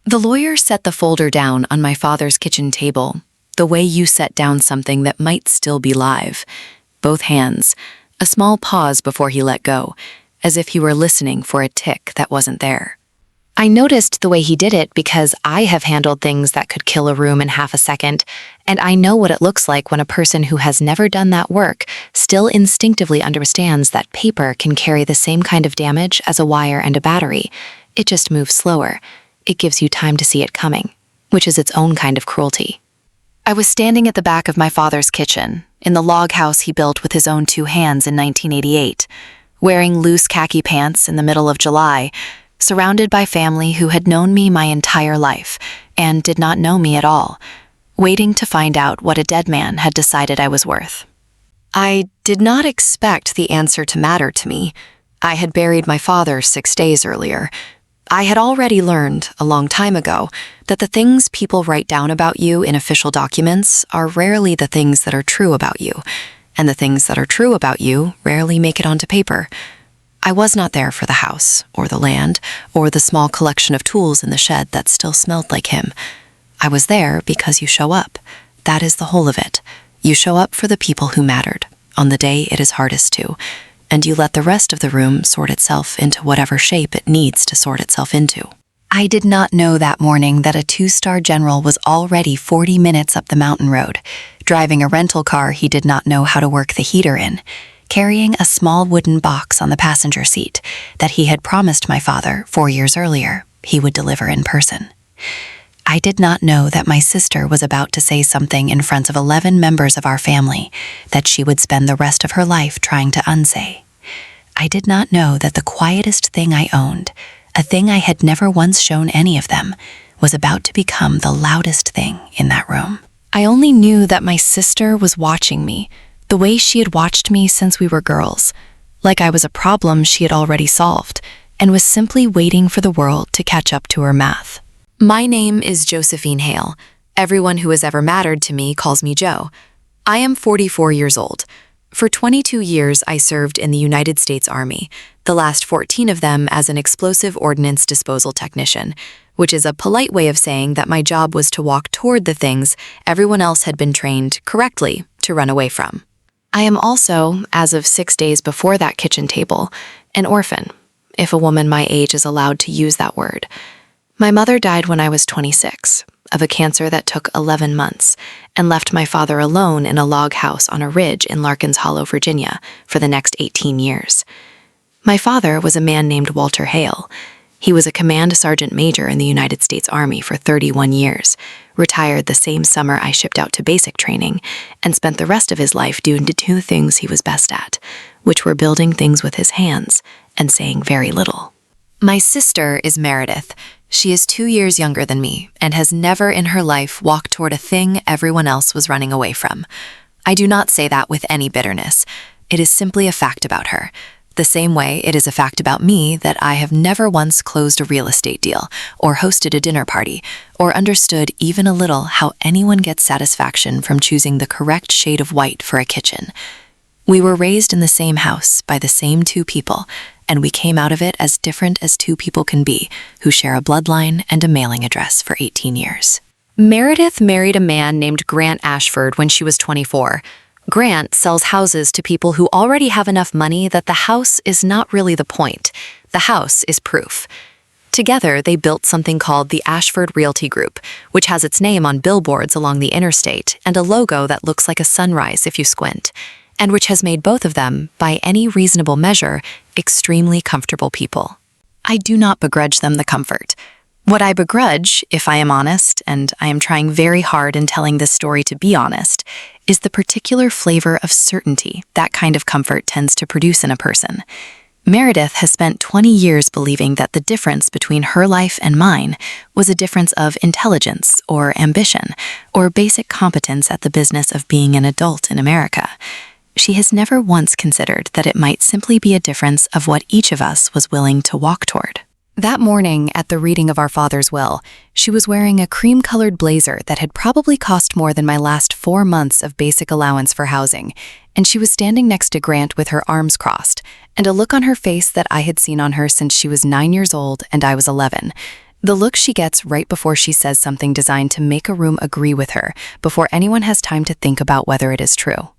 The lawyer set the folder down on my father's kitchen table, the way you set down something that might still be live. Both hands, a small pause before he let go, as if he were listening for a tick that wasn't there. I noticed the way he did it because I have handled things that could kill a room in half a second, and I know what it looks like when a person who has never done that work still instinctively understands that paper can carry the same kind of damage as a wire and a battery. It just moves slower. It gives you time to see it coming, which is its own kind of cruelty. I was standing at the back of my father's kitchen, in the log house he built with his own 2 hands in 1988, wearing loose khaki pants in the middle of July, surrounded by family who had known me my entire life and did not know me at all, waiting to find out what a dead man had decided I was worth. I did not expect the answer to matter to me. I had buried my father 6 days earlier. I had already learned, a long time ago, that the things people write down about you in official documents are rarely the things that are true about you, and the things that are true about you rarely make it onto paper. I was not there for the house, or the land, or the small collection of tools in the shed that still smelled like him. I was there because you show up. That is the whole of it. You show up for the people who mattered, on the day it is hardest to, and you let the rest of the room sort itself into whatever shape it needs to sort itself into. I did not know that morning that a 2-star general was already 40 minutes up the mountain road, driving a rental car he did not know how to work the heater in, carrying a small wooden box on the passenger seat that he had promised my father 4 years earlier he would deliver in person. I did not know that my sister was about to say something in front of 11 members of our family that she would spend the rest of her life trying to unsay. I did not know that the quietest thing I owned, a thing I had never once shown any of them, was about to become the loudest thing in that room. I only knew that my sister was watching me, the way she had watched me since we were girls, like I was a problem she had already solved, and was simply waiting for the world to catch up to her math. My name is Josephine Hale. Everyone who has ever mattered to me calls me Jo. I am 44 years old. For 22 years, I served in the United States Army, the last 14 of them as an explosive ordnance disposal technician, which is a polite way of saying that my job was to walk toward the things everyone else had been trained correctly to run away from. I am also, as of 6 days before that kitchen table, an orphan, if a woman my age is allowed to use that word. My mother died when I was 26, of a cancer that took 11 months, and left my father alone in a log house on a ridge in Larkins Hollow, Virginia, for the next 18 years. My father was a man named Walter Hale. He was a command sergeant major in the United States Army for 31 years, retired the same summer I shipped out to basic training, and spent the rest of his life doing the 2 things he was best at, which were building things with his hands and saying very little. My sister is Meredith. She is 2 years younger than me and has never in her life walked toward a thing everyone else was running away from. I do not say that with any bitterness. It is simply a fact about her. The same way it is a fact about me that I have never once closed a real estate deal, or hosted a dinner party, or understood even a little how anyone gets satisfaction from choosing the correct shade of white for a kitchen. We were raised in the same house by the same 2 people, and we came out of it as different as 2 people can be, who share a bloodline and a mailing address for 18 years. Meredith married a man named Grant Ashford when she was 24. Grant sells houses to people who already have enough money that the house is not really the point. The house is proof. Together, they built something called the Ashford Realty Group, which has its name on billboards along the interstate and a logo that looks like a sunrise if you squint, and which has made both of them, by any reasonable measure, extremely comfortable people. I do not begrudge them the comfort. What I begrudge, if I am honest, and I am trying very hard in telling this story to be honest, is the particular flavor of certainty that kind of comfort tends to produce in a person. Meredith has spent 20 years believing that the difference between her life and mine was a difference of intelligence or ambition or basic competence at the business of being an adult in America. She has never once considered that it might simply be a difference of what each of us was willing to walk toward. That morning, at the reading of our father's will, she was wearing a cream-colored blazer that had probably cost more than my last 4 months of basic allowance for housing, and she was standing next to Grant with her arms crossed, and a look on her face that I had seen on her since she was 9 years old and I was 11, The look she gets right before she says something designed to make a room agree with her before anyone has time to think about whether it is true.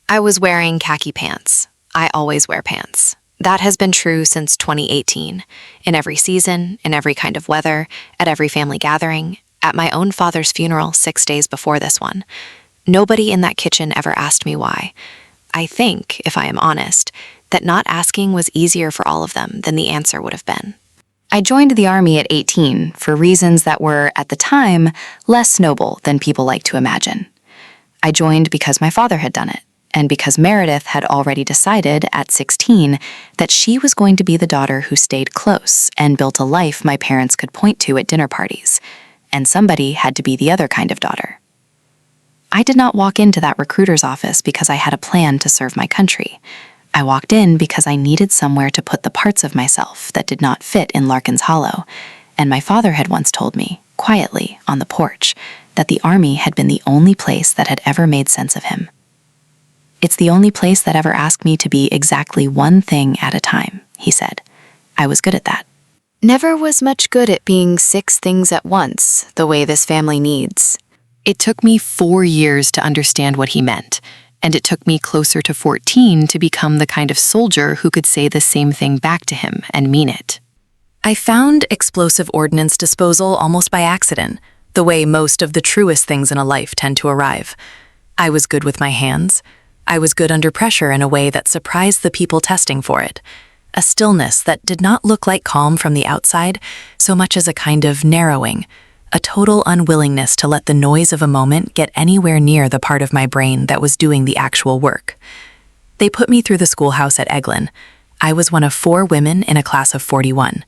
I was wearing khaki pants. I always wear pants. That has been true since 2018. In every season, in every kind of weather, at every family gathering, at my own father's funeral 6 days before this one. Nobody in that kitchen ever asked me why. I think, if I am honest, that not asking was easier for all of them than the answer would have been. I joined the Army at 18 for reasons that were, at the time, less noble than people like to imagine. I joined because my father had done it, and because Meredith had already decided at 16 that she was going to be the daughter who stayed close and built a life my parents could point to at dinner parties, and somebody had to be the other kind of daughter. I did not walk into that recruiter's office because I had a plan to serve my country. I walked in because I needed somewhere to put the parts of myself that did not fit in Larkin's Hollow, and my father had once told me, quietly, on the porch, that the Army had been the only place that had ever made sense of him. It's the only place that ever asked me to be exactly one thing at a time, he said. I was good at that. Never was much good at being 6 things at once, the way this family needs. It took me 4 years to understand what he meant, and it took me closer to 14 to become the kind of soldier who could say the same thing back to him and mean it. I found explosive ordnance disposal almost by accident, the way most of the truest things in a life tend to arrive. I was good with my hands. I was good under pressure in a way that surprised the people testing for it. A stillness that did not look like calm from the outside, so much as a kind of narrowing, a total unwillingness to let the noise of a moment get anywhere near the part of my brain that was doing the actual work. They put me through the schoolhouse at Eglin. I was one of 4 women in a class of 41.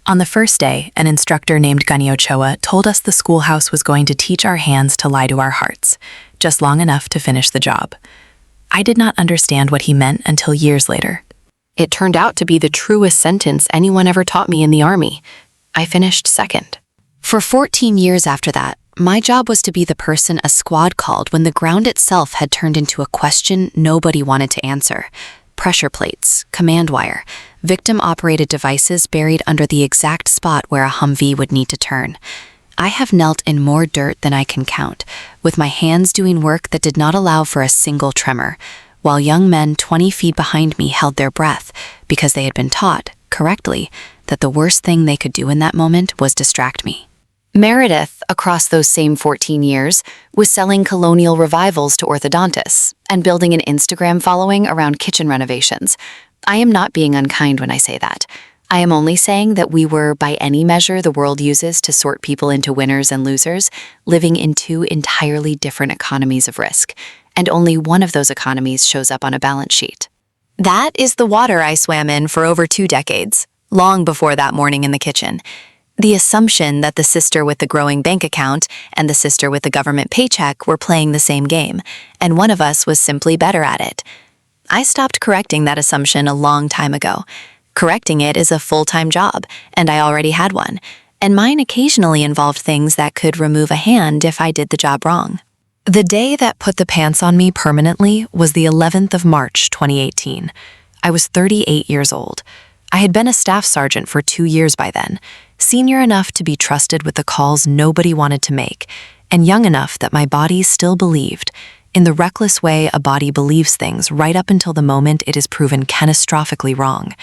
On the first day, an instructor named Gunny Ochoa told us the schoolhouse was going to teach our hands to lie to our hearts, just long enough to finish the job. I did not understand what he meant until years later. It turned out to be the truest sentence anyone ever taught me in the Army. I finished second. For 14 years after that, my job was to be the person a squad called when the ground itself had turned into a question nobody wanted to answer. Pressure plates, command wire, victim-operated devices buried under the exact spot where a Humvee would need to turn. I have knelt in more dirt than I can count, with my hands doing work that did not allow for a single tremor, while young men 20 feet behind me held their breath because they had been taught, correctly, that the worst thing they could do in that moment was distract me. Meredith, across those same 14 years, was selling colonial revivals to orthodontists and building an Instagram following around kitchen renovations. I am not being unkind when I say that. I am only saying that we were, by any measure the world uses to sort people into winners and losers, living in 2 entirely different economies of risk, and only one of those economies shows up on a balance sheet. That is the water I swam in for over 2 decades, long before that morning in the kitchen. The assumption that the sister with the growing bank account and the sister with the government paycheck were playing the same game, and one of us was simply better at it. I stopped correcting that assumption a long time ago. Correcting it is a full-time job, and I already had one, and mine occasionally involved things that could remove a hand if I did the job wrong. The day that put the pants on me permanently was the 11th of March, 2018. I was 38 years old. I had been a staff sergeant for 2 years by then, senior enough to be trusted with the calls nobody wanted to make, and young enough that my body still believed, in the reckless way a body believes things right up until the moment it is proven catastrophically wrong,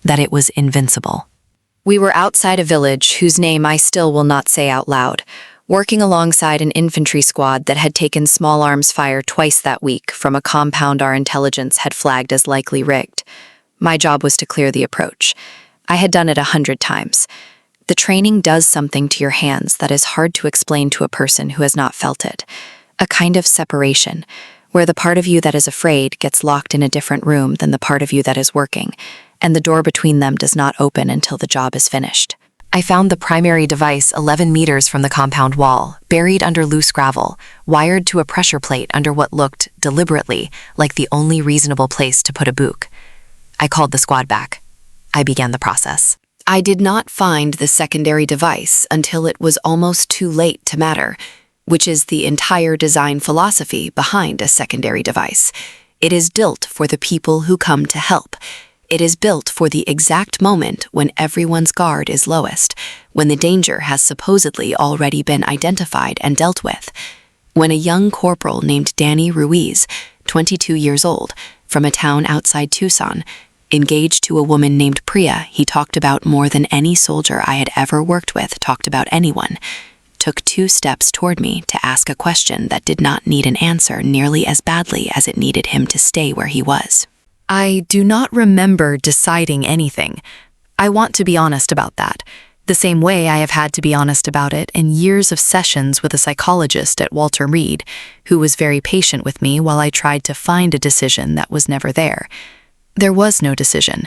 that it was invincible. We were outside a village whose name I still will not say out loud, working alongside an infantry squad that had taken small arms fire twice that week from a compound our intelligence had flagged as likely rigged. My job was to clear the approach. I had done it 100 times. The training does something to your hands that is hard to explain to a person who has not felt it. A kind of separation, where the part of you that is afraid gets locked in a different room than the part of you that is working, and the door between them does not open until the job is finished. I found the primary device 11 meters from the compound wall, buried under loose gravel, wired to a pressure plate under what looked, deliberately, like the only reasonable place to put a book. I called the squad back. I began the process. I did not find the secondary device until it was almost too late to matter, which is the entire design philosophy behind a secondary device. It is built for the people who come to help. It is built for the exact moment when everyone's guard is lowest, when the danger has supposedly already been identified and dealt with. When a young corporal named Danny Ruiz, 22 years old, from a town outside Tucson, engaged to a woman named Priya he talked about more than any soldier I had ever worked with talked about anyone, took 2 steps toward me to ask a question that did not need an answer nearly as badly as it needed him to stay where he was. I do not remember deciding anything. I want to be honest about that, the same way I have had to be honest about it in years of sessions with a psychologist at Walter Reed, who was very patient with me while I tried to find a decision that was never there. There was no decision.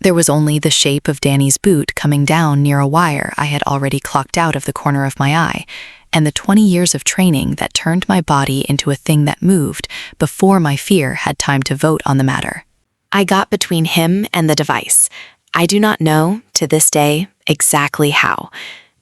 There was only the shape of Danny's boot coming down near a wire I had already clocked out of the corner of my eye, and the 20 years of training that turned my body into a thing that moved before my fear had time to vote on the matter. I got between him and the device. I do not know, to this day, exactly how.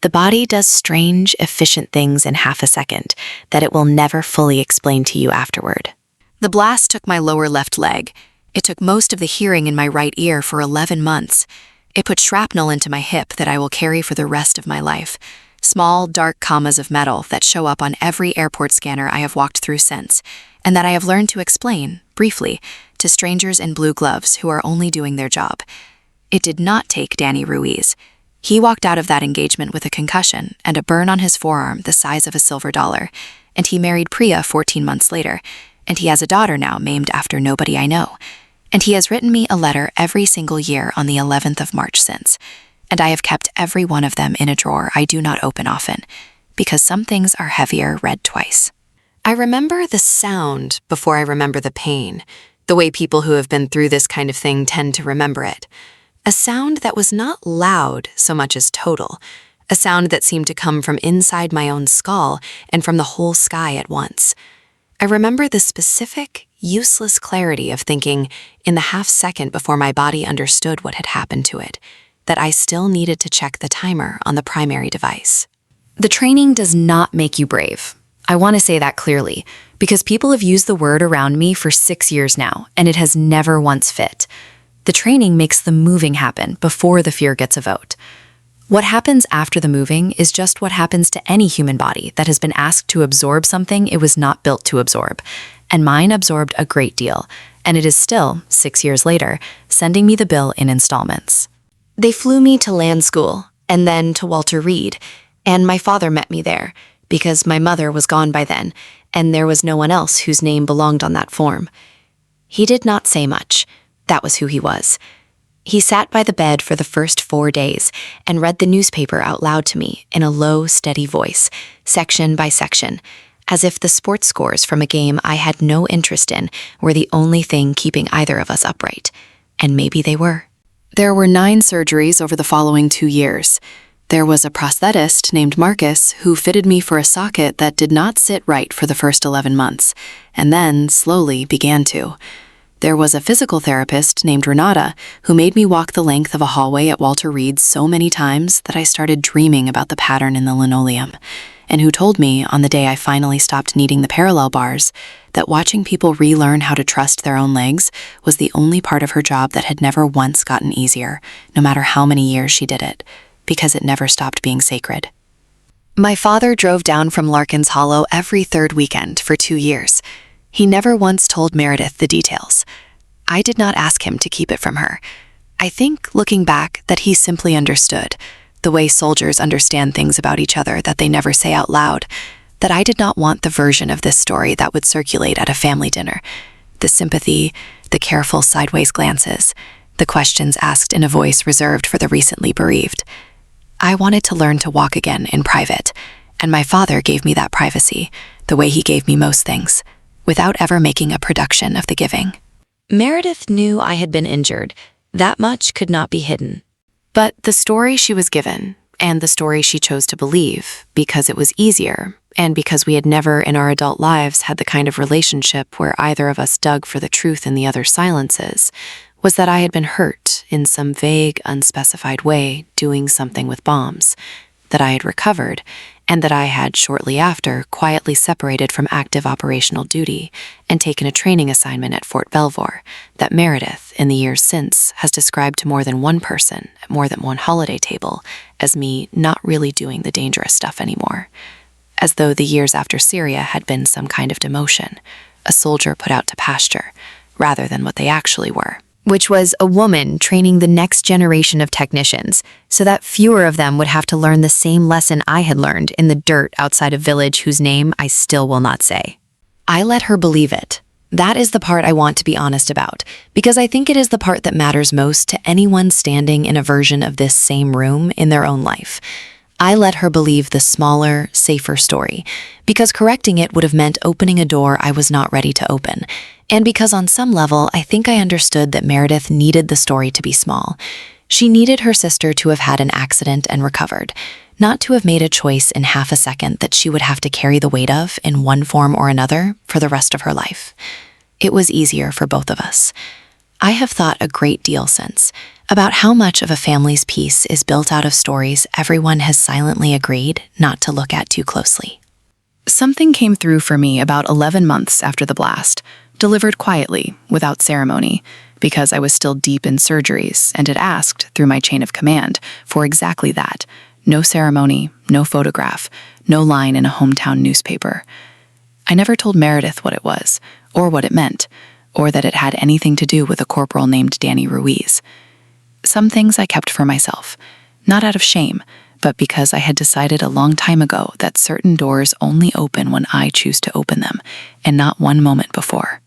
The body does strange, efficient things in half a second that it will never fully explain to you afterward. The blast took my lower left leg. It took most of the hearing in my right ear for 11 months. It put shrapnel into my hip that I will carry for the rest of my life. Small, dark commas of metal that show up on every airport scanner I have walked through since, and that I have learned to explain, briefly, to strangers in blue gloves who are only doing their job. It did not take Danny Ruiz. He walked out of that engagement with a concussion and a burn on his forearm the size of a silver dollar, and he married Priya 14 months later, and he has a daughter now named after nobody I know. And he has written me a letter every single year on the 11th of March since, and I have kept every one of them in a drawer I do not open often, because some things are heavier read twice. I remember the sound before I remember the pain, the way people who have been through this kind of thing tend to remember it. A sound that was not loud so much as total, a sound that seemed to come from inside my own skull and from the whole sky at once. I remember the specific, useless clarity of thinking, in the half second before my body understood what had happened to it, that I still needed to check the timer on the primary device. The training does not make you brave. I want to say that clearly, because people have used the word around me for 6 years now, and it has never once fit. The training makes the moving happen before the fear gets a vote. What happens after the moving is just what happens to any human body that has been asked to absorb something it was not built to absorb. And mine absorbed a great deal, and it is still, 6 years later, sending me the bill in installments. They flew me to land school, and then to Walter Reed, and my father met me there, because my mother was gone by then, and there was no one else whose name belonged on that form. He did not say much. That was who he was. He sat by the bed for the first 4 days and read the newspaper out loud to me in a low, steady voice, section by section, as if the sports scores from a game I had no interest in were the only thing keeping either of us upright. And maybe they were. There were 9 surgeries over the following 2 years. There was a prosthetist named Marcus who fitted me for a socket that did not sit right for the first 11 months, and then slowly began to. There was a physical therapist named Renata who made me walk the length of a hallway at Walter Reed so many times that I started dreaming about the pattern in the linoleum, and who told me on the day I finally stopped needing the parallel bars that watching people relearn how to trust their own legs was the only part of her job that had never once gotten easier, no matter how many years she did it, because it never stopped being sacred. My father drove down from Larkin's Hollow every 3rd weekend for 2 years. He never once told Meredith the details. I did not ask him to keep it from her. I think, looking back, that he simply understood, the way soldiers understand things about each other that they never say out loud, that I did not want the version of this story that would circulate at a family dinner. The sympathy, the careful sideways glances, the questions asked in a voice reserved for the recently bereaved. I wanted to learn to walk again in private, and my father gave me that privacy, the way he gave me most things, without ever making a production of the giving. Meredith knew I had been injured. That much could not be hidden. But the story she was given, and the story she chose to believe, because it was easier, and because we had never in our adult lives had the kind of relationship where either of us dug for the truth in the other's silences, was that I had been hurt in some vague, unspecified way doing something with bombs. that I had recovered, and that I had shortly after quietly separated from active operational duty and taken a training assignment at Fort Belvoir that Meredith, in the years since, has described to more than one person at more than one holiday table as me not really doing the dangerous stuff anymore. As though the years after Syria had been some kind of demotion, a soldier put out to pasture, rather than what they actually were. Which was a woman training the next generation of technicians, so that fewer of them would have to learn the same lesson I had learned in the dirt outside a village whose name I still will not say. I let her believe it. That is the part I want to be honest about, because I think it is the part that matters most to anyone standing in a version of this same room in their own life. I let her believe the smaller, safer story, because correcting it would have meant opening a door I was not ready to open, and because on some level I think I understood that Meredith needed the story to be small. She needed her sister to have had an accident and recovered, not to have made a choice in half a second that she would have to carry the weight of in one form or another for the rest of her life. It was easier for both of us. I have thought a great deal since about how much of a family's peace is built out of stories everyone has silently agreed not to look at too closely. Something came through for me about 11 months after the blast, delivered quietly, without ceremony, because I was still deep in surgeries and had asked, through my chain of command, for exactly that. No ceremony, no photograph, no line in a hometown newspaper. I never told Meredith what it was, or what it meant, or that it had anything to do with a corporal named Danny Ruiz. Some things I kept for myself, not out of shame, but because I had decided a long time ago that certain doors only open when I choose to open them, and not one moment before.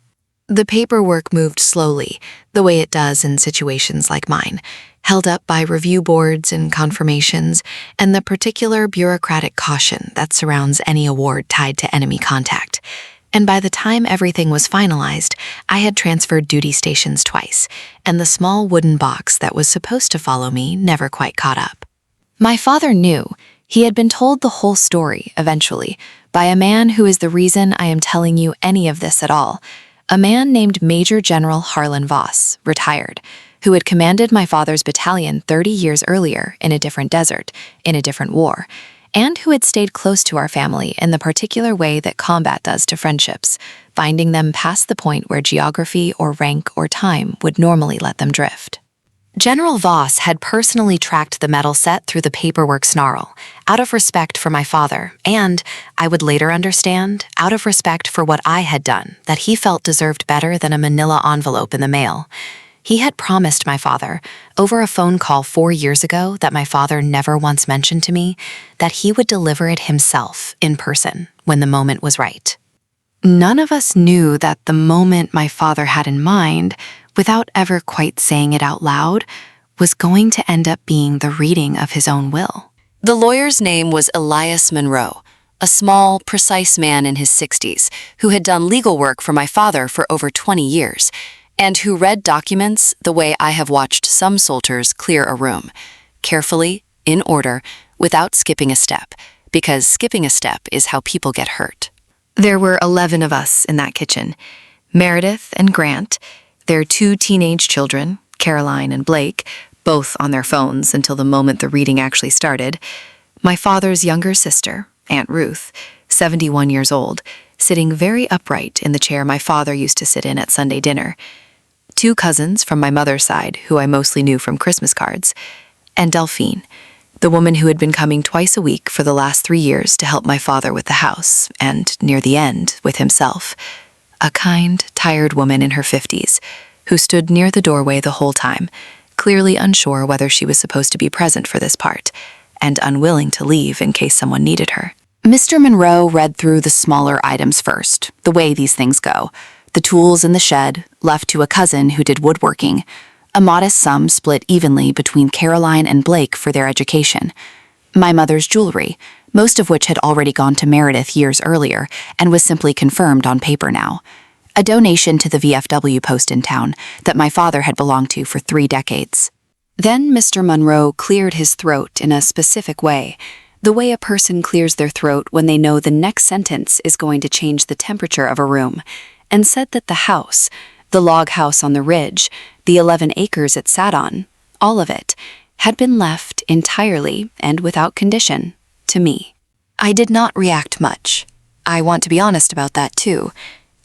The paperwork moved slowly, the way it does in situations like mine, held up by review boards and confirmations, and the particular bureaucratic caution that surrounds any award tied to enemy contact. And by the time everything was finalized, I had transferred duty stations twice, and the small wooden box that was supposed to follow me never quite caught up. My father knew. He had been told the whole story, eventually, by a man who is the reason I am telling you any of this at all, a man named Major General Harlan Voss, retired, who had commanded my father's battalion 30 years earlier in a different desert, in a different war, and who had stayed close to our family in the particular way that combat does to friendships, finding them past the point where geography or rank or time would normally let them drift. General Voss had personally tracked the medal set through the paperwork snarl, out of respect for my father, and, I would later understand, out of respect for what I had done that he felt deserved better than a manila envelope in the mail. He had promised my father, over a phone call 4 years ago that my father never once mentioned to me, that he would deliver it himself in person when the moment was right. None of us knew that the moment my father had in mind, without ever quite saying it out loud, was going to end up being the reading of his own will. The lawyer's name was Elias Monroe, a small, precise man in his 60s who had done legal work for my father for over 20 years, and who read documents the way I have watched some soldiers clear a room, carefully, in order, without skipping a step, because skipping a step is how people get hurt. There were 11 of us in that kitchen, Meredith and Grant, their 2 teenage children, Caroline and Blake, both on their phones until the moment the reading actually started, my father's younger sister, Aunt Ruth, 71 years old, sitting very upright in the chair my father used to sit in at Sunday dinner, 2 cousins from my mother's side, who I mostly knew from Christmas cards, and Delphine, the woman who had been coming twice a week for the last 3 years to help my father with the house, and, near the end, with himself, a kind, tired woman in her 50s, who stood near the doorway the whole time, clearly unsure whether she was supposed to be present for this part, and unwilling to leave in case someone needed her. Mr. Monroe read through the smaller items first, the way these things go. The tools in the shed, left to a cousin who did woodworking, a modest sum split evenly between Caroline and Blake for their education, my mother's jewelry, most of which had already gone to Meredith years earlier and was simply confirmed on paper now, a donation to the VFW post in town that my father had belonged to for 3 decades. Then Mr. Monroe cleared his throat in a specific way, the way a person clears their throat when they know the next sentence is going to change the temperature of a room, and said that the house, the log house on the ridge, the 11 acres it sat on, all of it, had been left entirely and without condition to me. I did not react much. I want to be honest about that too.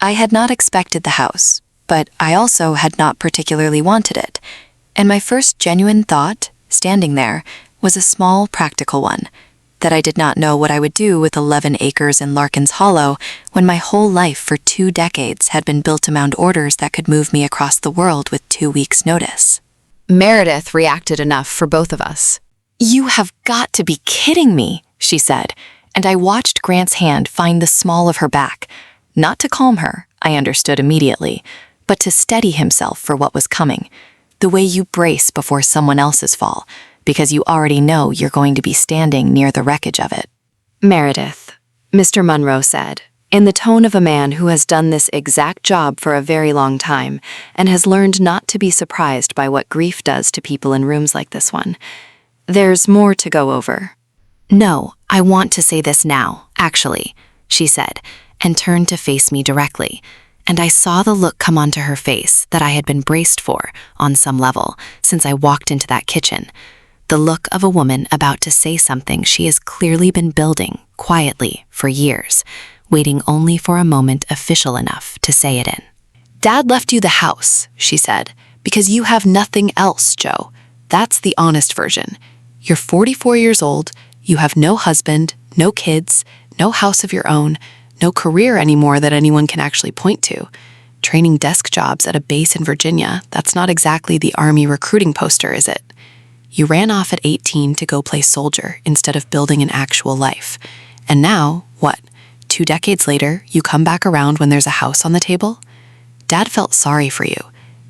I had not expected the house, but I also had not particularly wanted it. And my first genuine thought, standing there, was a small practical one, that I did not know what I would do with 11 acres in Larkin's Hollow when my whole life for 2 decades had been built around orders that could move me across the world with 2 weeks' notice. Meredith reacted enough for both of us. "You have got to be kidding me," she said, and I watched Grant's hand find the small of her back. Not to calm her, I understood immediately, but to steady himself for what was coming. The way you brace before someone else's fall, because you already know you're going to be standing near the wreckage of it. "Meredith," Mr. Munro said, in the tone of a man who has done this exact job for a very long time and has learned not to be surprised by what grief does to people in rooms like this one. "There's more to go over." "No, I want to say this now, actually," she said, and turned to face me directly, and I saw the look come onto her face that I had been braced for, on some level, since I walked into that kitchen. The look of a woman about to say something she has clearly been building, quietly, for years, waiting only for a moment official enough to say it in. "Dad left you the house," she said, "because you have nothing else, Joe. That's the honest version. You're 44 years old, you have no husband, no kids, no house of your own, no career anymore that anyone can actually point to. Training desk jobs at a base in Virginia, that's not exactly the Army recruiting poster, is it? You ran off at 18 to go play soldier instead of building an actual life. And now, what, 2 decades later, you come back around when there's a house on the table? Dad felt sorry for you.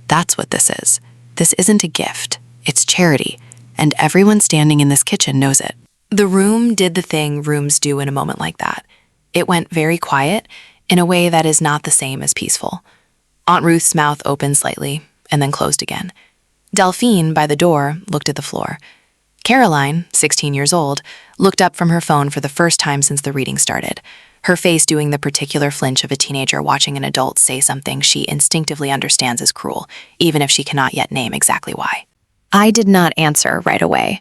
That's what this is. This isn't a gift. It's charity. And everyone standing in this kitchen knows it." The room did the thing rooms do in a moment like that. It went very quiet in a way that is not the same as peaceful. Aunt Ruth's mouth opened slightly and then closed again. Delphine, by the door, looked at the floor. Caroline, 16 years old, looked up from her phone for the first time since the reading started, her face doing the particular flinch of a teenager watching an adult say something she instinctively understands is cruel, even if she cannot yet name exactly why. I did not answer right away.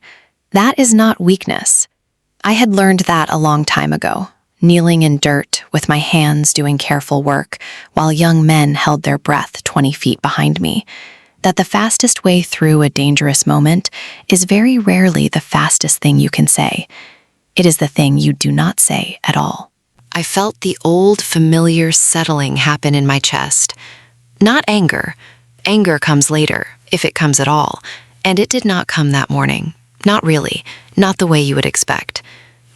That is not weakness. I had learned that a long time ago, kneeling in dirt with my hands doing careful work while young men held their breath 20 feet behind me, that the fastest way through a dangerous moment is very rarely the fastest thing you can say. It is the thing you do not say at all. I felt the old familiar settling happen in my chest. Not anger. Anger comes later, if it comes at all, and it did not come that morning. Not really, not the way you would expect.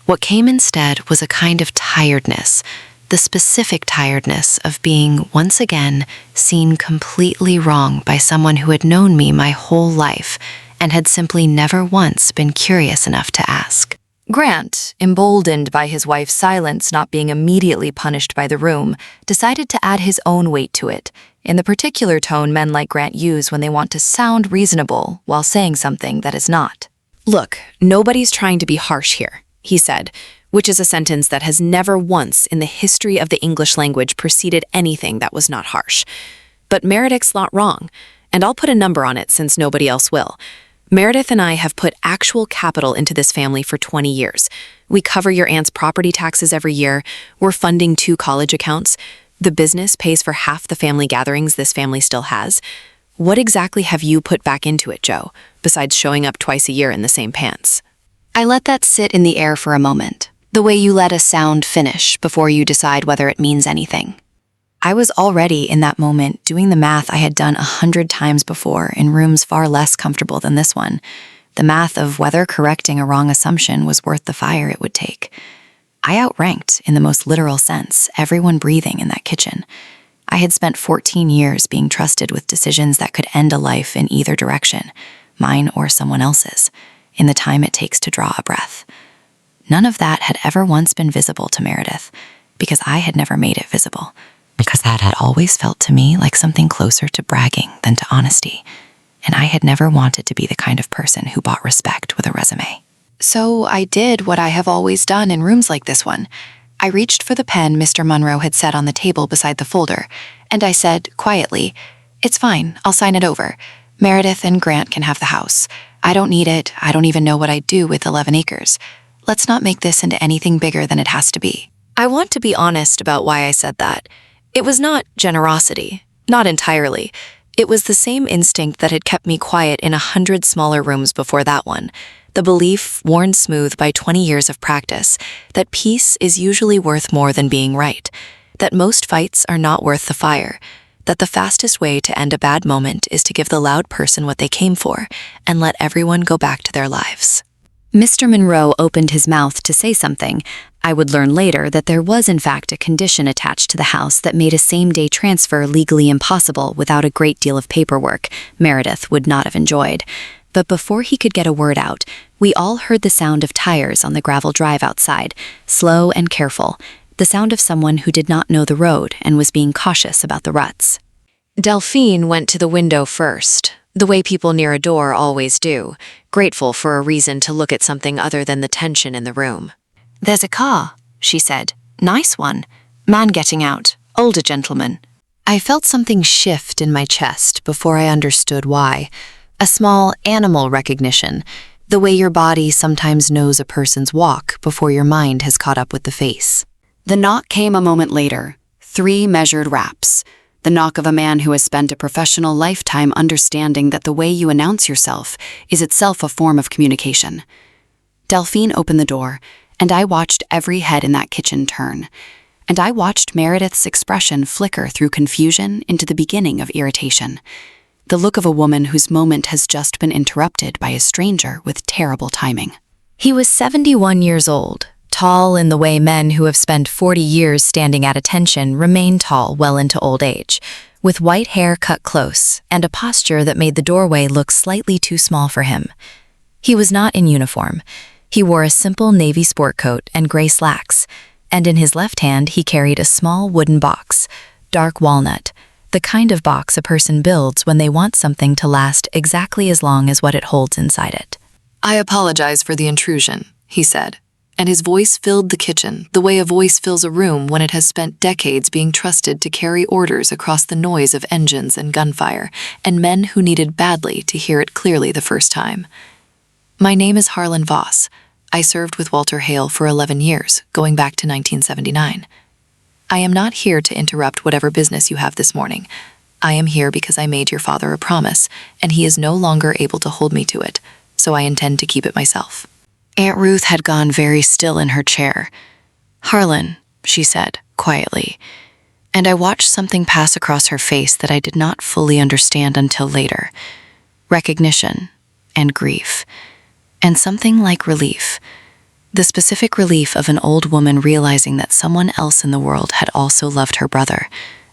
What came instead was a kind of tiredness, the specific tiredness of being, once again, seen completely wrong by someone who had known me my whole life and had simply never once been curious enough to ask. Grant, emboldened by his wife's silence not being immediately punished by the room, decided to add his own weight to it, in the particular tone men like Grant use when they want to sound reasonable while saying something that is not. "Look, nobody's trying to be harsh here," he said, which is a sentence that has never once in the history of the English language preceded anything that was not harsh. But Meredith's not wrong, and I'll put a number on it since nobody else will. Meredith and I have put actual capital into this family for 20 years. We cover your aunt's property taxes every year. We're funding 2 college accounts. The business pays for half the family gatherings this family still has. What exactly have you put back into it, Joe, besides showing up twice a year in the same pants? I let that sit in the air for a moment, the way you let a sound finish before you decide whether it means anything. I was already, in that moment, doing the math I had done 100 times before in rooms far less comfortable than this one, the math of whether correcting a wrong assumption was worth the fire it would take. I outranked, in the most literal sense, everyone breathing in that kitchen. I had spent 14 years being trusted with decisions that could end a life in either direction, mine or someone else's, in the time it takes to draw a breath. None of that had ever once been visible to Meredith, because I had never made it visible, because that had always felt to me like something closer to bragging than to honesty, and I had never wanted to be the kind of person who bought respect with a resume. So I did what I have always done in rooms like this one. I reached for the pen Mr. Munro had set on the table beside the folder, and I said, quietly, "It's fine, I'll sign it over. Meredith and Grant can have the house. I don't need it. I don't even know what I'd do with 11 acres. Let's not make this into anything bigger than it has to be. I want to be honest about why I said that. It was not generosity. Not entirely. It was the same instinct that had kept me quiet in 100 smaller rooms before that one. The belief, worn smooth by 20 years of practice, that peace is usually worth more than being right, that most fights are not worth the fire, that the fastest way to end a bad moment is to give the loud person what they came for and let everyone go back to their lives. Mr. Monroe opened his mouth to say something. I would learn later that there was in fact a condition attached to the house that made a same-day transfer legally impossible without a great deal of paperwork Meredith would not have enjoyed. But before he could get a word out, we all heard the sound of tires on the gravel drive outside, slow and careful, the sound of someone who did not know the road and was being cautious about the ruts. Delphine went to the window first, the way people near a door always do, grateful for a reason to look at something other than the tension in the room. "There's a car," she said. "Nice one. Man getting out. Older gentleman." I felt something shift in my chest before I understood why. A small animal recognition, the way your body sometimes knows a person's walk before your mind has caught up with the face. The knock came a moment later, 3 measured raps. The knock of a man who has spent a professional lifetime understanding that the way you announce yourself is itself a form of communication. Delphine opened the door, and I watched every head in that kitchen turn. And I watched Meredith's expression flicker through confusion into the beginning of irritation. The look of a woman whose moment has just been interrupted by a stranger with terrible timing. He was 71 years old, tall in the way men who have spent 40 years standing at attention remain tall well into old age, with white hair cut close and a posture that made the doorway look slightly too small for him. He was not in uniform. He wore a simple navy sport coat and gray slacks, and in his left hand he carried a small wooden box, dark walnut, the kind of box a person builds when they want something to last exactly as long as what it holds inside it. "I apologize for the intrusion," he said, and his voice filled the kitchen the way a voice fills a room when it has spent decades being trusted to carry orders across the noise of engines and gunfire, and men who needed badly to hear it clearly the first time. "My name is Harlan Voss. I served with Walter Hale for 11 years, going back to 1979. I am not here to interrupt whatever business you have this morning. I am here because I made your father a promise, and he is no longer able to hold me to it, so I intend to keep it myself." Aunt Ruth had gone very still in her chair. "Harlan," she said, quietly, and I watched something pass across her face that I did not fully understand until later. Recognition and grief, and something like relief. The specific relief of an old woman realizing that someone else in the world had also loved her brother,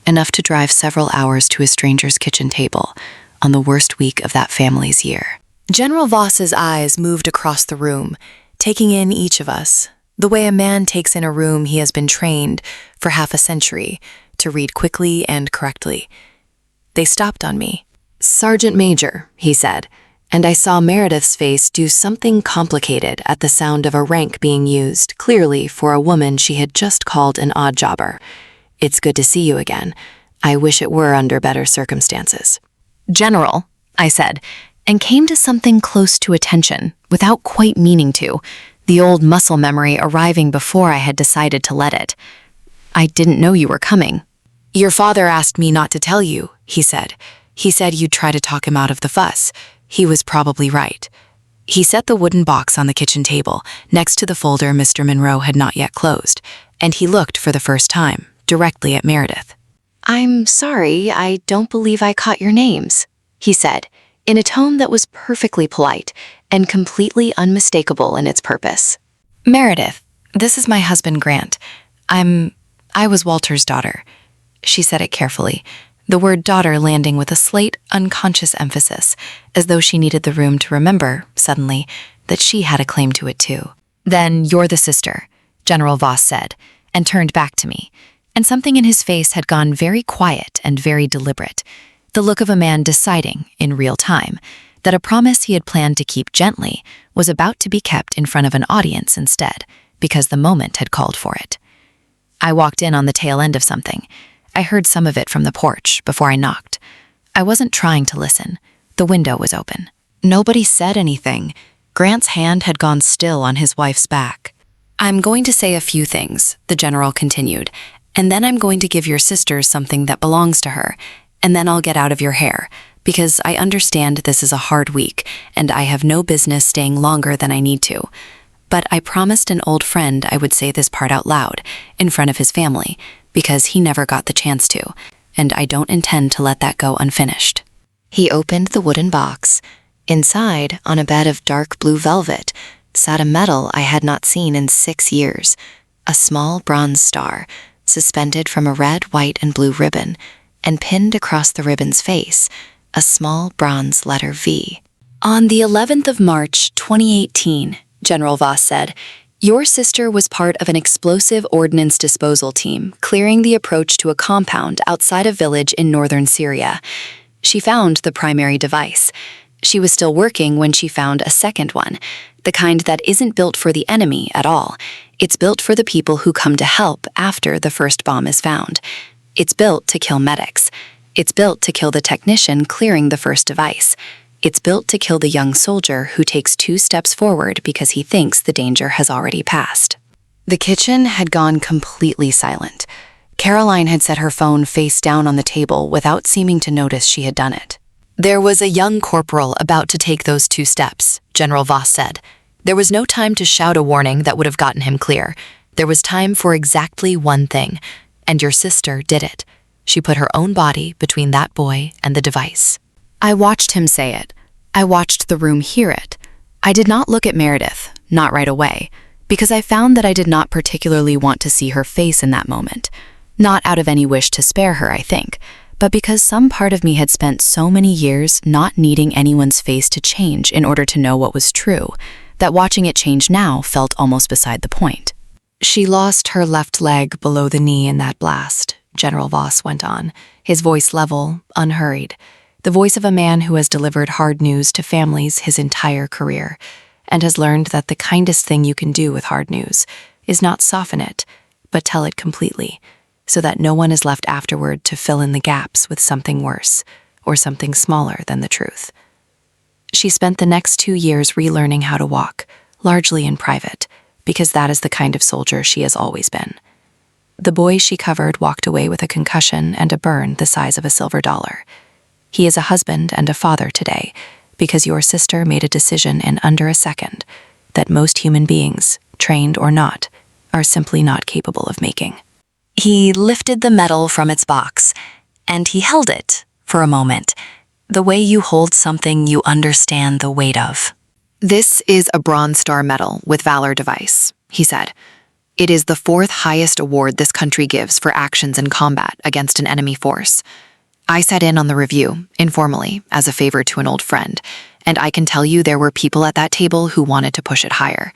enough to drive several hours to a stranger's kitchen table on the worst week of that family's year. General Voss's eyes moved across the room, taking in each of us, the way a man takes in a room he has been trained for half a century to read quickly and correctly. They stopped on me. "Sergeant Major," he said, and I saw Meredith's face do something complicated at the sound of a rank being used, clearly for a woman she had just called an odd jobber. "It's good to see you again. I wish it were under better circumstances." "General," I said, and came to something close to attention, without quite meaning to, the old muscle memory arriving before I had decided to let it. "I didn't know you were coming." "Your father asked me not to tell you," he said. "He said you'd try to talk him out of the fuss. He was probably right." He set the wooden box on the kitchen table, next to the folder Mr. Monroe had not yet closed, and he looked for the first time, directly at Meredith. "I'm sorry, I don't believe I caught your names," he said, in a tone that was perfectly polite and completely unmistakable in its purpose. "Meredith, this is my husband Grant. I was Walter's daughter." She said it carefully, the word daughter landing with a slight, unconscious emphasis, as though she needed the room to remember, suddenly, that she had a claim to it too. "Then you're the sister," General Voss said, and turned back to me, and something in his face had gone very quiet and very deliberate. The look of a man deciding, in real time, that a promise he had planned to keep gently was about to be kept in front of an audience instead, because the moment had called for it. I walked in on the tail end of something. I heard some of it from the porch before I knocked. I wasn't trying to listen. The window was open. Nobody said anything. Grant's hand had gone still on his wife's back. "I'm going to say a few things," the general continued, "and then I'm going to give your sister something that belongs to her, and then I'll get out of your hair, because I understand this is a hard week, and I have no business staying longer than I need to. But I promised an old friend I would say this part out loud, in front of his family, because he never got the chance to, and I don't intend to let that go unfinished." He opened the wooden box. Inside, on a bed of dark blue velvet, sat a medal I had not seen in 6 years, a small bronze star, suspended from a red, white, and blue ribbon, and pinned across the ribbon's face, a small bronze letter V. "On the 11th of March, 2018, General Voss said, your sister was part of an explosive ordnance disposal team clearing the approach to a compound outside a village in northern Syria. She found the primary device. She was still working when she found a second one, the kind that isn't built for the enemy at all. It's built for the people who come to help after the first bomb is found. It's built to kill medics. It's built to kill the technician clearing the first device. It's built to kill the young soldier who takes 2 steps forward because he thinks the danger has already passed." The kitchen had gone completely silent. Caroline had set her phone face down on the table without seeming to notice she had done it. "There was a young corporal about to take those 2 steps, General Voss said. There was no time to shout a warning that would have gotten him clear. There was time for exactly one thing, and your sister did it. She put her own body between that boy and the device." I watched him say it. I watched the room hear it. I did not look at Meredith, not right away, because I found that I did not particularly want to see her face in that moment. Not out of any wish to spare her, I think, but because some part of me had spent so many years not needing anyone's face to change in order to know what was true, that watching it change now felt almost beside the point. "She lost her left leg below the knee in that blast," General Voss went on, his voice level, unhurried, the voice of a man who has delivered hard news to families his entire career, and has learned that the kindest thing you can do with hard news is not soften it, but tell it completely, so that no one is left afterward to fill in the gaps with something worse, or something smaller than the truth. She spent the next 2 years relearning how to walk, largely in private, because that is the kind of soldier she has always been. The boy she covered walked away with a concussion and a burn the size of a silver dollar. He is a husband and a father today, because your sister made a decision in under a second that most human beings, trained or not, are simply not capable of making. He lifted the medal from its box, and he held it for a moment, the way you hold something you understand the weight of. "This is a Bronze Star Medal with Valor device," he said. "It is the 4th highest award this country gives for actions in combat against an enemy force. I sat in on the review, informally, as a favor to an old friend, and I can tell you there were people at that table who wanted to push it higher.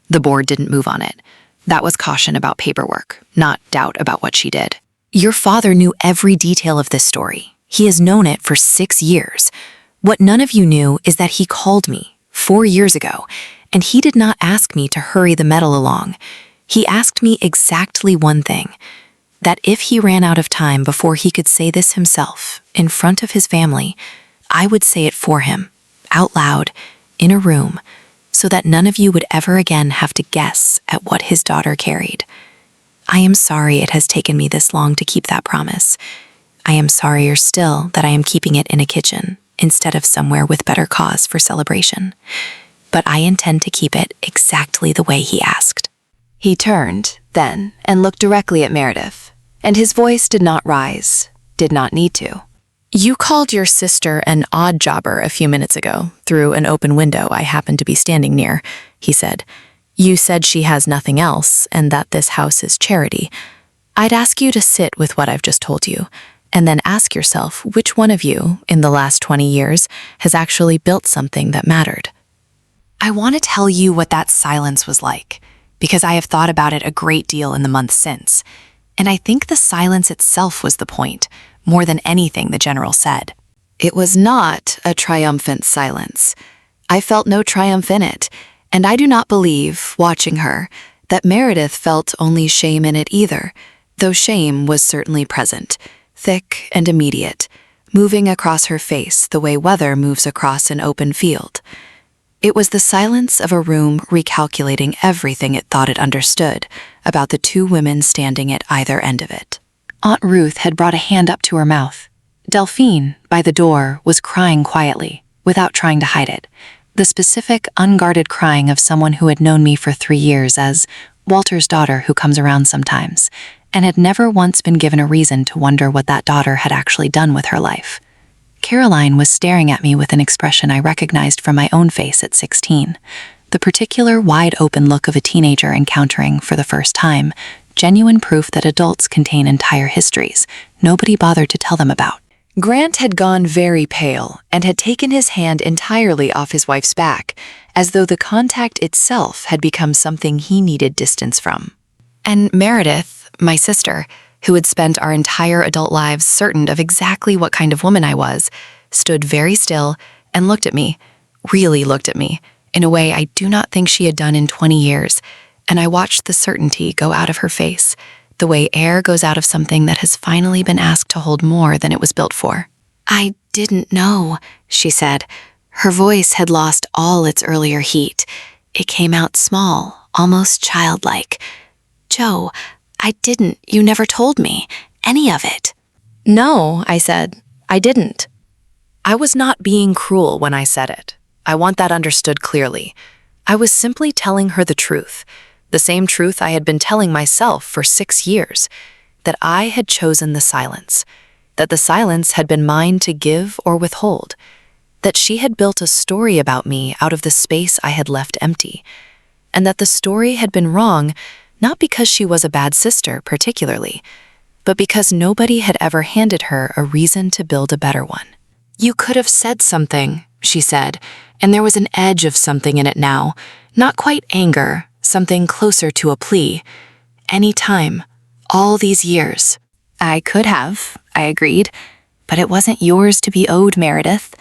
The board didn't move on it. That was caution about paperwork, not doubt about what she did. Your father knew every detail of this story. He has known it for 6 years. What none of you knew is that he called me 4 years ago, and he did not ask me to hurry the medal along. He asked me exactly one thing, that if he ran out of time before he could say this himself, in front of his family, I would say it for him, out loud, in a room, so that none of you would ever again have to guess at what his daughter carried. I am sorry it has taken me this long to keep that promise. I am sorrier still that I am keeping it in a kitchen instead of somewhere with better cause for celebration. But I intend to keep it exactly the way he asked." He turned, then, and looked directly at Meredith, and his voice did not rise, did not need to. "You called your sister an odd jobber a few minutes ago, through an open window I happened to be standing near," he said. "You said she has nothing else, and that this house is charity. I'd ask you to sit with what I've just told you, and then ask yourself which one of you, in the last 20 years, has actually built something that mattered." I want to tell you what that silence was like, because I have thought about it a great deal in the months since, and I think the silence itself was the point, more than anything the general said. It was not a triumphant silence. I felt no triumph in it, and I do not believe, watching her, that Meredith felt only shame in it either, though shame was certainly present, thick and immediate, moving across her face the way weather moves across an open field. It was the silence of a room recalculating everything it thought it understood about the two women standing at either end of it. Aunt Ruth had brought a hand up to her mouth. Delphine, by the door, was crying quietly, without trying to hide it. The specific, unguarded crying of someone who had known me for 3 years as Walter's daughter who comes around sometimes, and had never once been given a reason to wonder what that daughter had actually done with her life. Caroline was staring at me with an expression I recognized from my own face at 16. The particular wide-open look of a teenager encountering, for the first time, genuine proof that adults contain entire histories nobody bothered to tell them about. Grant had gone very pale and had taken his hand entirely off his wife's back, as though the contact itself had become something he needed distance from. And Meredith, my sister, who had spent our entire adult lives certain of exactly what kind of woman I was, stood very still and looked at me, really looked at me, in a way I do not think she had done in 20 years, and I watched the certainty go out of her face, the way air goes out of something that has finally been asked to hold more than it was built for. "I didn't know," she said. Her voice had lost all its earlier heat. It came out small, almost childlike. "Joe, you never told me any of it." "No," I said, "I didn't." I was not being cruel when I said it. I want that understood clearly. I was simply telling her the truth, the same truth I had been telling myself for 6 years, that I had chosen the silence, that the silence had been mine to give or withhold, that she had built a story about me out of the space I had left empty, and that the story had been wrong not because she was a bad sister particularly, but because nobody had ever handed her a reason to build a better one. "You could have said something," she said, and there was an edge of something in it now, not quite anger, something closer to a plea. "Any time, all these years." "I could have," I agreed, "but it wasn't yours to be owed, Meredith.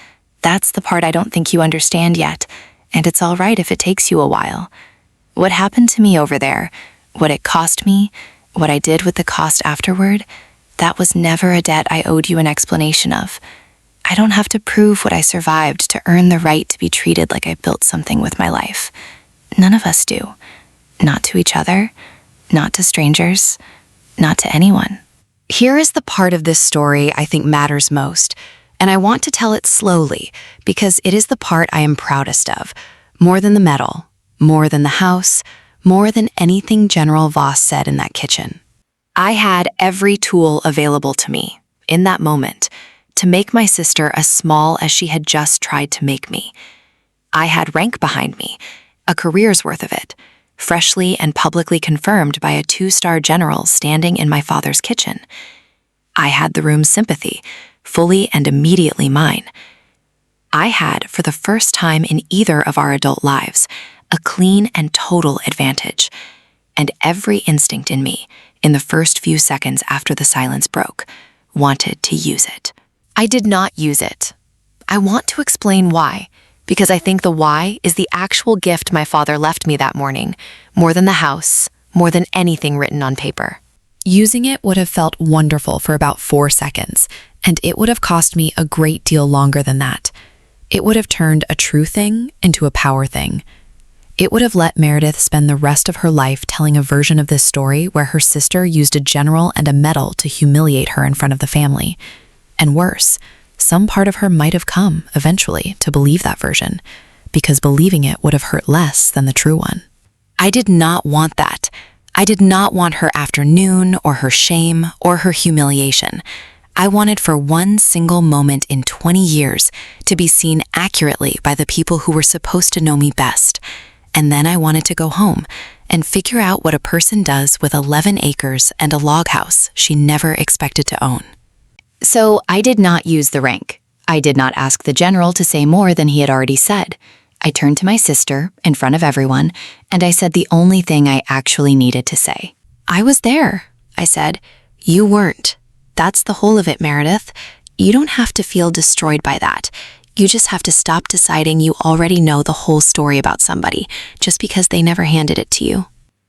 That's the part I don't think you understand yet, and it's all right if it takes you a while. What happened to me over there, what it cost me, what I did with the cost afterward, that was never a debt I owed you an explanation of. I don't have to prove what I survived to earn the right to be treated like I built something with my life. None of us do. Not to each other, not to strangers, not to anyone." Here is the part of this story I think matters most, and I want to tell it slowly because it is the part I am proudest of, more than the medal, more than the house, more than anything General Voss said in that kitchen. I had every tool available to me, in that moment, to make my sister as small as she had just tried to make me. I had rank behind me, a career's worth of it, freshly and publicly confirmed by a 2-star general standing in my father's kitchen. I had the room's sympathy, fully and immediately mine. I had, for the first time in either of our adult lives, a clean and total advantage, and every instinct in me, in the first few seconds after the silence broke, wanted to use it. I did not use it. I want to explain why, because I think the why is the actual gift my father left me that morning, more than the house, more than anything written on paper. Using it would have felt wonderful for about 4 seconds, and it would have cost me a great deal longer than that. It would have turned a true thing into a power thing. It would have let Meredith spend the rest of her life telling a version of this story where her sister used a general and a medal to humiliate her in front of the family. And worse, some part of her might have come, eventually, to believe that version, because believing it would have hurt less than the true one. I did not want that. I did not want her afternoon, or her shame, or her humiliation. I wanted for one single moment in 20 years to be seen accurately by the people who were supposed to know me best. And then I wanted to go home and figure out what a person does with 11 acres and a log house she never expected to own. So I did not use the rank. I did not ask the general to say more than he had already said. I turned to my sister in front of everyone, and I said the only thing I actually needed to say. "I was there," I said. "You weren't. That's the whole of it, Meredith. You don't have to feel destroyed by that. You just have to stop deciding you already know the whole story about somebody just because they never handed it to you."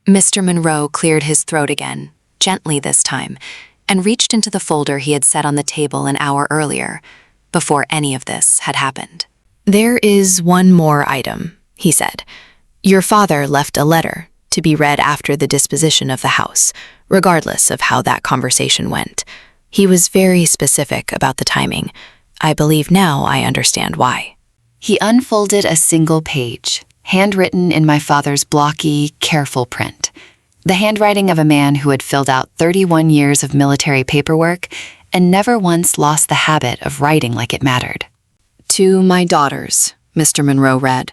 Mr. Monroe cleared his throat again, gently this time, and reached into the folder he had set on the table an hour earlier, before any of this had happened. "There is one more item," he said. "Your father left a letter to be read after the disposition of the house, regardless of how that conversation went. He was very specific about the timing. I believe now I understand why." He unfolded a single page, handwritten in my father's blocky, careful print. The handwriting of a man who had filled out 31 years of military paperwork and never once lost the habit of writing like it mattered. "To my daughters," Mr. Monroe read.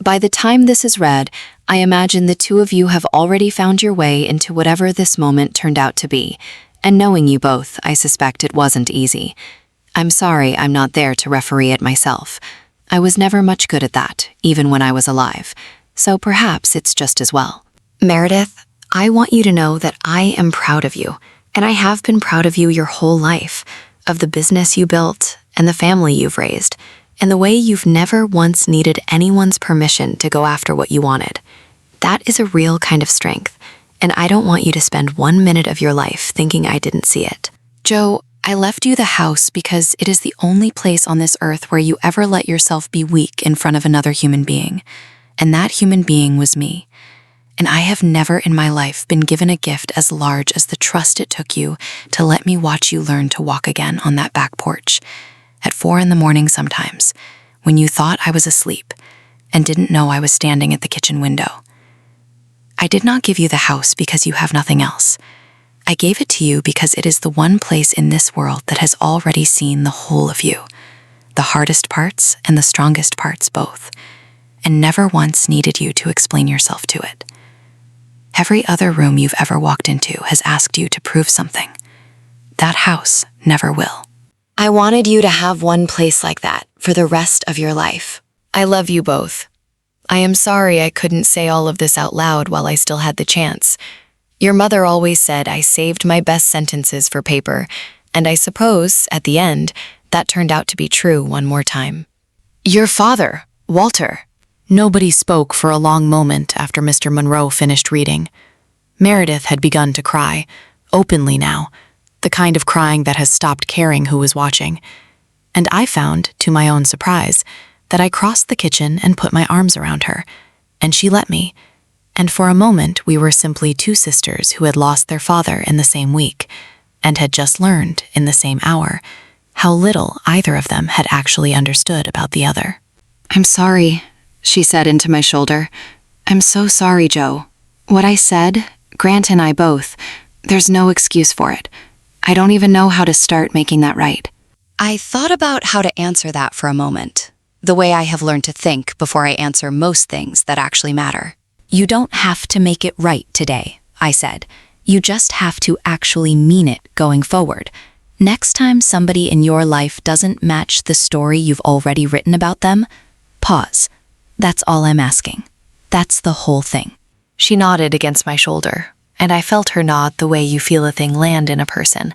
"By the time this is read, I imagine the two of you have already found your way into whatever this moment turned out to be, and knowing you both, I suspect it wasn't easy. I'm sorry I'm not there to referee it myself. I was never much good at that, even when I was alive, so perhaps it's just as well. Meredith, I want you to know that I am proud of you, and I have been proud of you your whole life, of the business you built and the family you've raised, and the way you've never once needed anyone's permission to go after what you wanted. That is a real kind of strength, and I don't want you to spend 1 minute of your life thinking I didn't see it. Joe, I left you the house because it is the only place on this earth where you ever let yourself be weak in front of another human being, and that human being was me. And I have never in my life been given a gift as large as the trust it took you to let me watch you learn to walk again on that back porch, at 4 a.m. sometimes, when you thought I was asleep and didn't know I was standing at the kitchen window. I did not give you the house because you have nothing else. I gave it to you because it is the one place in this world that has already seen the whole of you, the hardest parts and the strongest parts both, and never once needed you to explain yourself to it. Every other room you've ever walked into has asked you to prove something. That house never will. I wanted you to have one place like that for the rest of your life. I love you both. I am sorry I couldn't say all of this out loud while I still had the chance. Your mother always said I saved my best sentences for paper, and I suppose, at the end, that turned out to be true one more time. Your father, Walter. Nobody spoke for a long moment after Mr. Monroe finished reading. Meredith had begun to cry, openly now, the kind of crying that has stopped caring who was watching. And I found, to my own surprise, that I crossed the kitchen and put my arms around her, and she let me. And for a moment we were simply two sisters who had lost their father in the same week, and had just learned, in the same hour, how little either of them had actually understood about the other. "I'm sorry," she said into my shoulder. "I'm so sorry, Joe. What I said, Grant and I both, there's no excuse for it. I don't even know how to start making that right." I thought about how to answer that for a moment, the way I have learned to think before I answer most things that actually matter. "You don't have to make it right today," I said. "You just have to actually mean it going forward. Next time somebody in your life doesn't match the story you've already written about them, pause. That's all I'm asking. That's the whole thing." She nodded against my shoulder, and I felt her nod the way you feel a thing land in a person,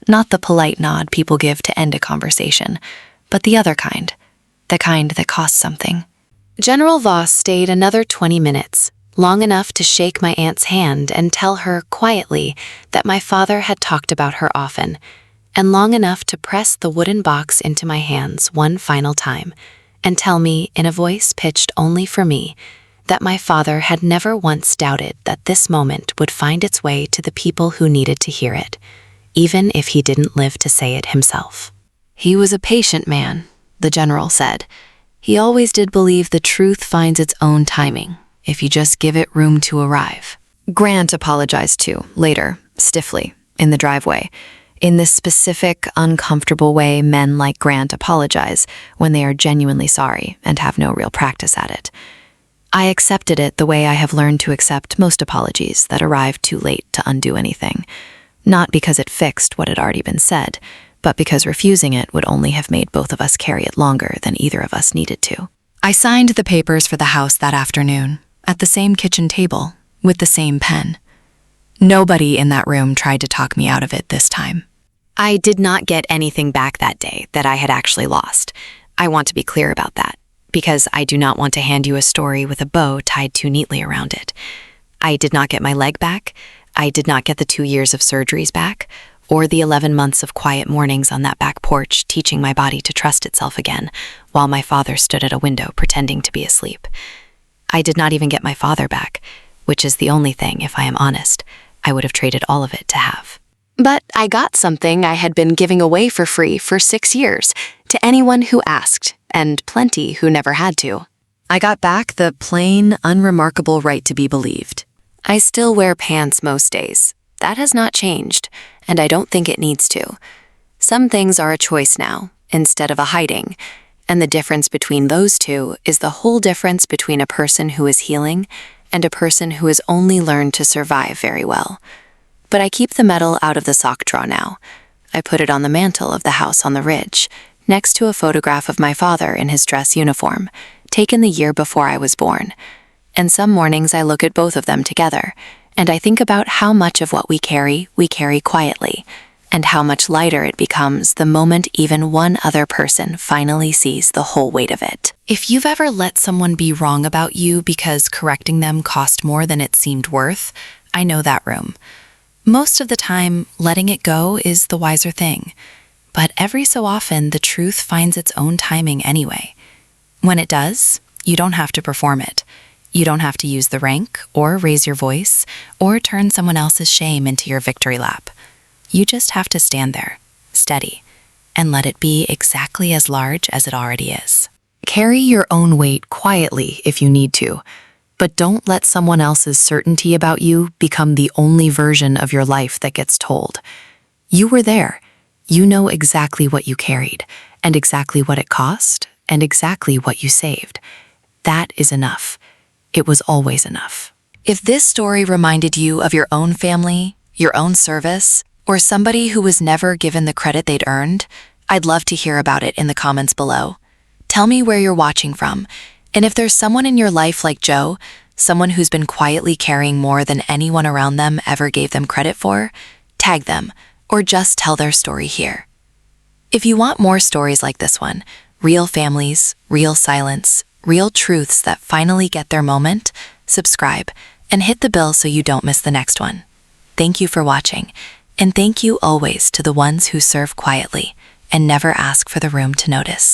not the polite nod people give to end a conversation, but the other kind, the kind that costs something. General Voss stayed another 20 minutes, long enough to shake my aunt's hand and tell her quietly that my father had talked about her often, and long enough to press the wooden box into my hands one final time and tell me in a voice pitched only for me that my father had never once doubted that this moment would find its way to the people who needed to hear it, even if he didn't live to say it himself. He was a patient man, the general said. He always did believe the truth finds its own timing, if you just give it room to arrive. Grant apologized too, later, stiffly, in the driveway, in this specific, uncomfortable way men like Grant apologize when they are genuinely sorry and have no real practice at it. I accepted it the way I have learned to accept most apologies that arrive too late to undo anything, not because it fixed what had already been said, but because refusing it would only have made both of us carry it longer than either of us needed to. I signed the papers for the house that afternoon, at the same kitchen table, with the same pen. Nobody in that room tried to talk me out of it this time. I did not get anything back that day that I had actually lost. I want to be clear about that, because I do not want to hand you a story with a bow tied too neatly around it. I did not get my leg back. I did not get the 2 years of surgeries back, or the 11 months of quiet mornings on that back porch teaching my body to trust itself again, while my father stood at a window pretending to be asleep. I did not even get my father back, which is the only thing, if I am honest, I would have traded all of it to have. But I got something I had been giving away for free for 6 years, to anyone who asked, and plenty who never had to. I got back the plain, unremarkable right to be believed. I still wear pants most days. That has not changed, and I don't think it needs to. Some things are a choice now, instead of a hiding, and the difference between those two is the whole difference between a person who is healing and a person who has only learned to survive very well. But I keep the medal out of the sock drawer now. I put it on the mantle of the house on the ridge, next to a photograph of my father in his dress uniform, taken the year before I was born. And some mornings I look at both of them together, and I think about how much of what we carry quietly, and how much lighter it becomes the moment even one other person finally sees the whole weight of it. If you've ever let someone be wrong about you because correcting them cost more than it seemed worth, I know that room. Most of the time, letting it go is the wiser thing. But every so often, the truth finds its own timing anyway. When it does, you don't have to perform it. You don't have to use the rank, or raise your voice, or turn someone else's shame into your victory lap. You just have to stand there, steady, and let it be exactly as large as it already is. Carry your own weight quietly if you need to, but don't let someone else's certainty about you become the only version of your life that gets told. You were there. You know exactly what you carried, and exactly what it cost, and exactly what you saved. That is enough. It was always enough. If this story reminded you of your own family, your own service, or somebody who was never given the credit they'd earned, I'd love to hear about it in the comments below. Tell me where you're watching from, and if there's someone in your life like Joe, someone who's been quietly carrying more than anyone around them ever gave them credit for, tag them, or just tell their story here. If you want more stories like this one, real families, real silence, real truths that finally get their moment, subscribe and hit the bell so you don't miss the next one. Thank you for watching, and thank you always to the ones who serve quietly and never ask for the room to notice.